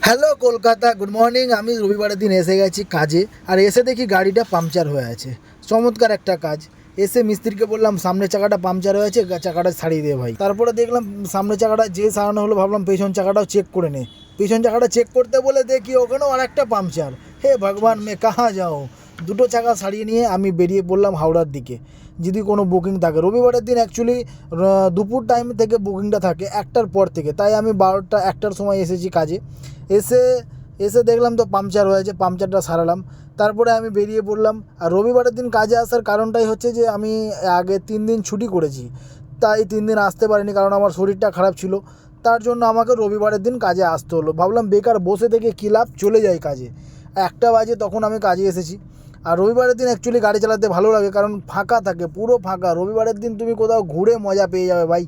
Hello Kolkata, good morning. আমি রবিবারের দিন এসে গেছি কাজে, আর এসে দেখি গাড়িটা পাংচার হয়ে আছে। চমৎকার একটা কাজ। এসে মিস্ত্রিকে বললাম সামনের চাকাটা পাংচার হয়েছে, চাকাটা ছাড়িয়ে দে ভাই। তারপরে দেখলাম সামনের চাকাটা যে সারানো হলো, ভাবলাম পেছন চাকাটাও চেক করে নে। পেছন চাকাটা চেক করতে বলে দেখি ওখানেও আর একটা পাংচার। হে ভগবান, মে কাহা যাও। দুটো চাকা ছাড়িয়ে নিয়ে আমি বেরিয়ে পড়লাম হাওড়ার দিকে, যদি কোনো বুকিং থাকে। রবিবারের দিন অ্যাকচুয়ালি দুপুর টাইম থেকে বুকিংটা থাকে, 1টার পর থেকে। তাই আমি 12টা 1টার সময় এসেছি কাজে। এসে এসে দেখলাম তো পাংচার হয়েছে, পাংচারটা সারালাম। তারপরে আমি বেরিয়ে পড়লাম। আর রবিবারের দিন কাজে আসার কারণটাই হচ্ছে যে আমি আগে 3 দিন ছুটি করেছি, তাই 3 দিন আসতে পারিনি, কারণ আমার শরীরটা খারাপ ছিল। তার জন্য আমাকে রবিবারের দিন কাজে আসতে হলো। ভাবলাম বেকার বসে থেকে কী লাভ, চলে যাই কাজে। 1টা বাজে তখন আমি কাজে এসেছি। আর রবিবারের দিন অ্যাকচুয়ালি গাড়ি চালাতে ভালো লাগে, কারণ ফাঁকা থাকে, পুরো ফাঁকা। রবিবারের দিন তুমি কোথাও ঘুরে মজা পেয়ে যাবে ভাই।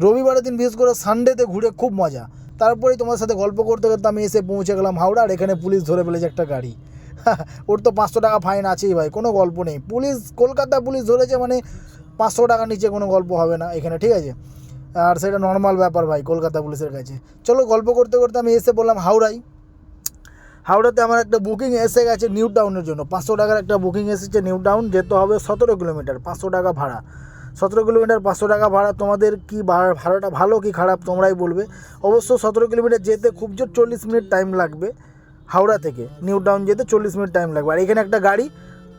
রবিবারের দিন বিশেষ করে সানডেতে ঘুরে খুব মজা। তারপরেই তোমার সাথে গল্প করতে করতে আমি এসে পৌঁছে গেলাম হাওড়া। আর এখানে পুলিশ ধরে ফেলেছে একটা গাড়ি। ওর তো 500 টাকা ফাইন আছেই ভাই, কোনো গল্প নেই। পুলিশ, কলকাতা পুলিশ ধরেছে মানে 500 টাকার নিচে কোনো গল্প হবে না এখানে, ঠিক আছে? আর সেটা নর্মাল ব্যাপার ভাই কলকাতা পুলিশের কাছে। চলো, গল্প করতে করতে আমি এসে বললাম হাওড়ায়। হাওড়াতে আমার একটা বুকিং এসে গেছে নিউ টাউনের জন্য। 500 টাকার একটা বুকিং এসেছে। নিউ টাউন যেতে হবে 17 কিলোমিটার, 500 টাকা ভাড়া। 17 কিলোমিটার 500 টাকা ভাড়া। তোমাদের কি ভাড়াটা ভালো কি খারাপ তোমরাই বলবে। অবশ্য 17 কিলোমিটার যেতে খুব জোর 40 মিনিট টাইম লাগবে। হাওড়া থেকে নিউ টাউন যেতে 40 মিনিট টাইম লাগবে। আর এখানে একটা গাড়ি,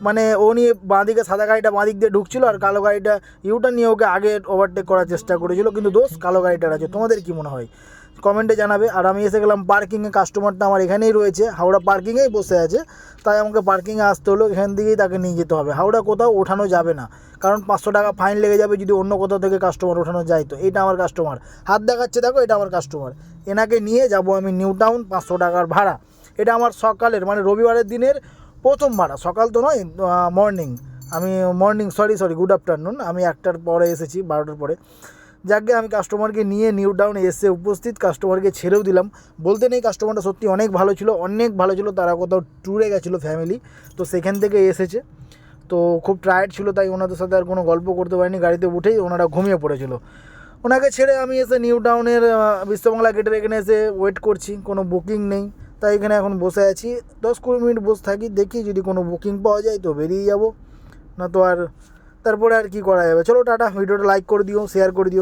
মানে ও নিয়ে বাঁদিকে, সাদা গাড়িটা বাঁদিক দিয়ে ঢুকছিল, আর কালো গাড়িটা ইউটার্ন নিয়ে ওকে আগে ওভারটেক করার চেষ্টা করেছিল, কিন্তু দোষ কালো গাড়িটার আছে। তোমাদের কি মনে হয় কমেন্টে জানাবে। আর আমি এসে গেলাম পার্কিংয়ে। কাস্টমারটা আমার এখানেই রয়েছে, হাওড়া পার্কিংয়েই বসে আছে। তাই আমাকে পার্কিংয়ে আসতে হলো, এখান থেকেই তাকে নিয়ে যেতে হবে। হাওড়া কোথাও ওঠানো যাবে না, কারণ 500 টাকা ফাইন লেগে যাবে যদি অন্য কোথাও থেকে কাস্টমার ওঠানো যায়। তো এটা আমার কাস্টমার, হাত দেখাচ্ছে দেখো, এটা আমার কাস্টমার। এনাকে নিয়ে যাব আমি নিউ টাউন, 500 টাকার ভাড়া। এটা আমার সকালের, মানে রবিবারের দিনের প্রথম ভাড়া। সকাল তো নয়, মর্নিং। আমি মর্নিং, সরি গুড আফটারনুন। আমি 1টার পরে এসেছি, 12টার পরে। যাকে আমি কাস্টমারকে নিয়ে নিউ টাউনে এসে উপস্থিত, কাস্টমারকে ছেড়েও দিলাম। বলতে নেই, কাস্টমারটা সত্যি অনেক ভালো ছিল, অনেক ভালো ছিল। তারা কোথাও ট্যুরে গেছিলো ফ্যামিলি, তো সেখান থেকে এসেছে। তো খুব টায়ার্ড ছিল, তাই ওনাদের সাথে আর কোনো গল্প করতে পারিনি। গাড়িতে উঠেই ওনারা ঘুমিয়ে পড়েছিল। ওনাকে ছেড়ে আমি এসে নিউ টাউনের বিশ্ববাংলা গেটের এখানে এসে ওয়েট করছি। কোনো বুকিং নেই, তাই এখানে এখন বসে আছি। 10-20 মিনিট বসে থাকি, দেখি যদি কোনো বুকিং পাওয়া যায় তো বেরিয়ে যাব, না তো আর তারপরে আর কি করা যাবে। চলো টাটা। ভিডিওটা লাইক করে দিও, শেয়ার করে দিও।